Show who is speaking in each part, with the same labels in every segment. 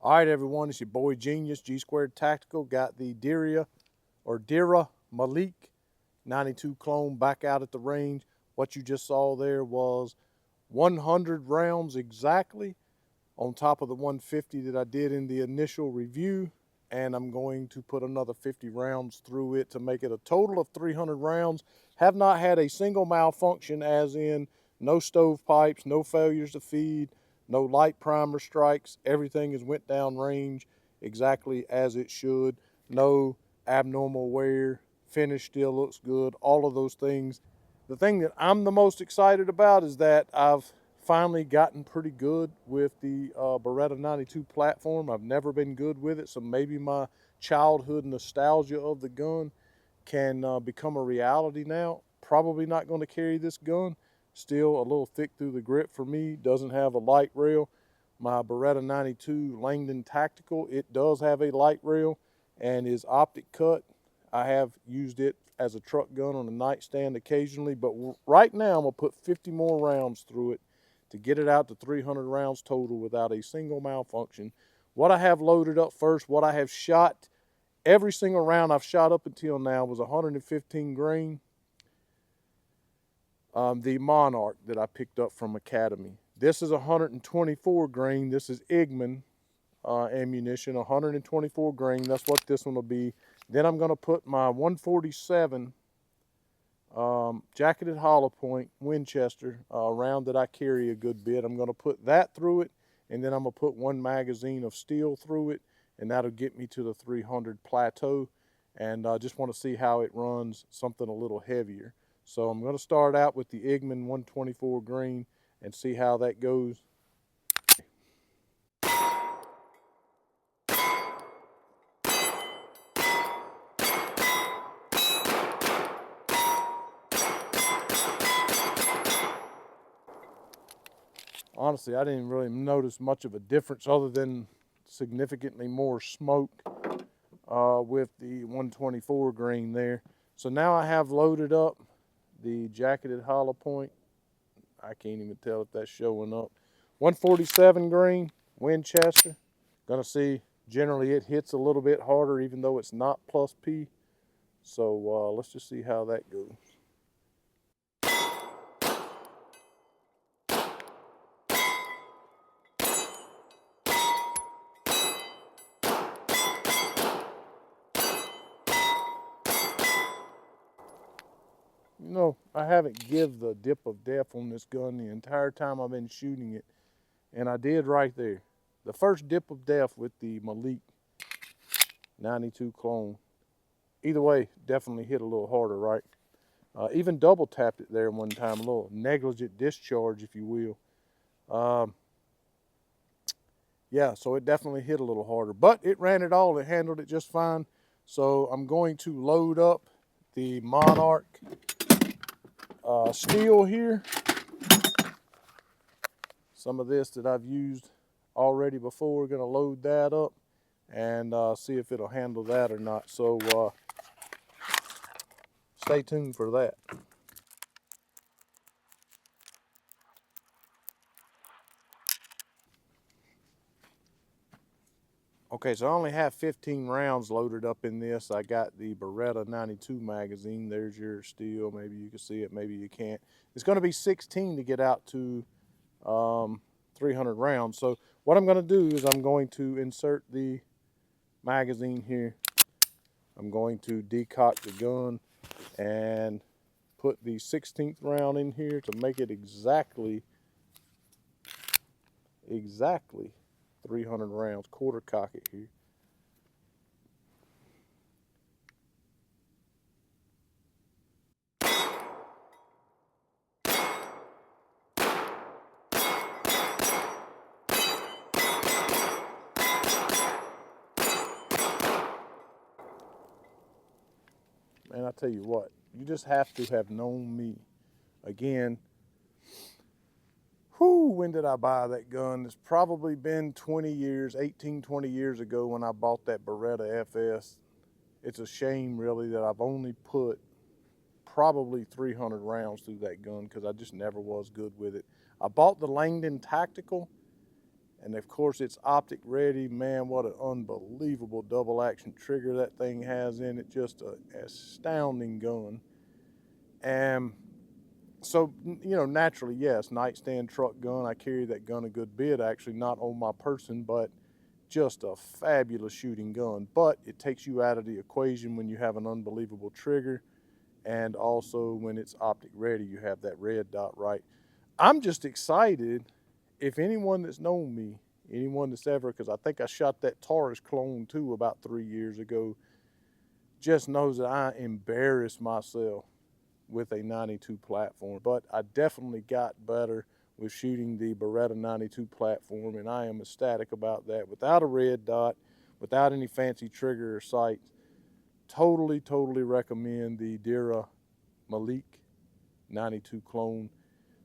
Speaker 1: All right, everyone, it's your boy Genius, G Squared Tactical. Got the Derya Melik 92 clone back out at the range. What you just saw there was 100 rounds exactly on top of the 150 that I did in the initial review. And I'm going to put another 50 rounds through it to make it a total of 300 rounds. Have not had a single malfunction, as in no stovepipes, no failures to feed, no light primer strikes. Everything has went down range exactly as it should. No abnormal wear. Finish still looks good. All of those things. The thing that I'm the most excited about is that I've finally gotten pretty good with the Beretta 92 platform. I've never been good with it, so maybe my childhood nostalgia of the gun can become a reality now. Probably not going to carry this gun. Still a little thick through the grip for me. Doesn't have a light rail. My Beretta 92 Langdon Tactical, it does have a light rail and is optic cut. I have used it as a truck gun on a nightstand occasionally, but right now I'm going to put 50 more rounds through it to get it out to 300 rounds total without a single malfunction. What I have loaded up first, what I have shot, every single round I've shot up until now was 115 grain. The Monarch that I picked up from Academy. This is 124 grain. This is Igman ammunition, 124 grain. That's what this one will be. Then I'm going to put my 147 jacketed hollow point Winchester round that I carry a good bit. I'm going to put that through it, and then I'm going to put one magazine of steel through it, and that'll get me to the 300 plateau. And I just want to see how it runs something a little heavier. So I'm going to start out with the Igman 124 grain and see how that goes. Honestly, I didn't really notice much of a difference other than significantly more smoke with the 124 grain there. So now I have loaded up the jacketed hollow point. I can't even tell if that's showing up. 147 grain Winchester. Gonna see, generally it hits a little bit harder even though it's not plus P. So let's just see how that goes. You know, I haven't give the dip of death on this gun the entire time I've been shooting it, and I did right there. The first dip of death with the Melik 92 clone. Either way, definitely hit a little harder, right? Even double tapped it there one time, a little negligent discharge, if you will. Yeah, so it definitely hit a little harder, but it ran it all. It handled it just fine. So I'm going to load up the Monarch steel here. Some of this that I've used already before. We're going to load that up and see if it'll handle that or not. So stay tuned for that. Okay, so I only have 15 rounds loaded up in this. I got the Beretta 92 magazine. There's your steel. Maybe you can see it, maybe you can't. It's going to be 16 to get out to 300 rounds. So what I'm going to do is I'm going to insert the magazine here. I'm going to decock the gun and put the 16th round in here to make it exactly 300 rounds. Quarter cock it here. And I tell you what, you just have to have known me. Again, when did I buy that gun? It's probably been 20 years, 18, 20 years ago when I bought that Beretta FS. It's a shame, really, that I've only put probably 300 rounds through that gun because I just never was good with it. I bought the Langdon Tactical, And of course it's optic ready. Man, what an unbelievable double action trigger that thing has in it. Just an astounding gun. And so, you know, naturally, yes, nightstand truck gun. I carry that gun a good bit, actually, not on my person, but just a fabulous shooting gun. But it takes you out of the equation when you have an unbelievable trigger, and also when it's optic ready, you have that red dot, right? I'm just excited. If anyone that's known me, anyone that's ever, because I think I shot that Taurus clone too about 3 years ago, just knows that I embarrassed myself with a 92 platform. But I definitely got better with shooting the Beretta 92 platform, and I am ecstatic about that. Without a red dot, without any fancy trigger or sights, totally recommend the Derya Melik 92 clone.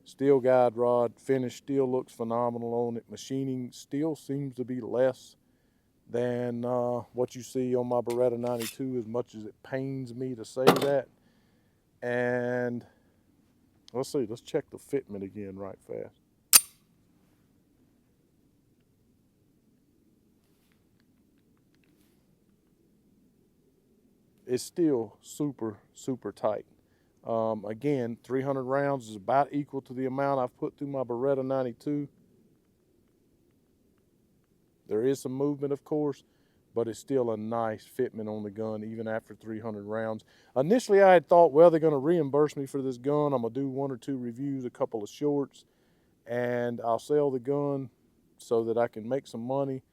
Speaker 1: Steel guide rod, finish still looks phenomenal on it. Machining still seems to be less than what you see on my Beretta 92, as much as it pains me to say that. And let's see, let's check the fitment again right fast. It's still super tight. Again, 300 rounds is about equal to the amount I've put through my Beretta 92. There is some movement, of course, but it's still a nice fitment on the gun, even after 300 rounds. Initially, I had thought, well, they're going to reimburse me for this gun. I'm going to do 1 or 2 reviews, a couple of shorts, and I'll sell the gun so that I can make some money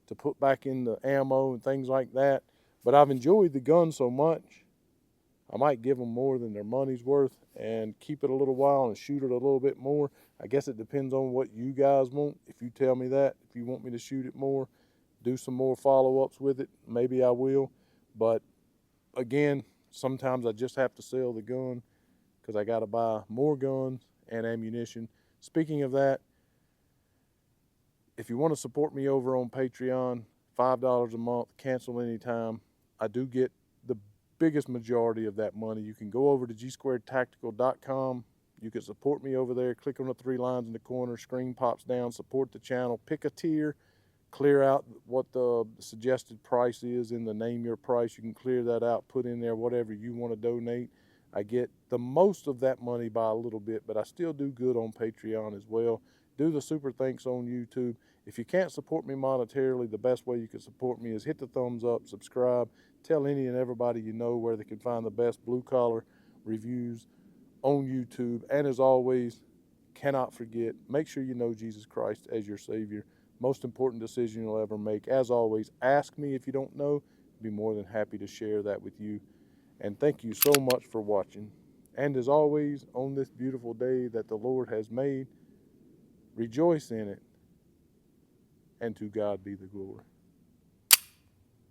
Speaker 1: to put back in the ammo and things like that. But I've enjoyed the gun so much, I might give them more than their money's worth and keep it a little while and shoot it a little bit more. I guess it depends on what you guys want. If you tell me that, if you want me to shoot it more, do some more follow-ups with it, maybe I will. But again, sometimes I just have to sell the gun because I got to buy more guns and ammunition. Speaking of that, if you want to support me over on Patreon, $5 a month, cancel anytime. I do get the biggest majority of that money. You can go over to gsquaredtactical.com. You can support me over there. Click on the 3 lines in the corner. Screen pops down. Support the channel. Pick a tier. Clear out what the suggested price is in the name your price. You can clear that out. Put in there whatever you want to donate. I get the most of that money by a little bit, but I still do good on Patreon as well. Do the super thanks on YouTube. If you can't support me monetarily, the best way you can support me is hit the thumbs up, subscribe, tell any and everybody you know where they can find the best blue-collar reviews on YouTube. And as always, cannot forget, make sure you know Jesus Christ as your Savior. Most important decision you'll ever make. As always, ask me if you don't know. I'd be more than happy to share that with you. And thank you so much for watching. And as always, on this beautiful day that the Lord has made, rejoice in it, and to God be the glory.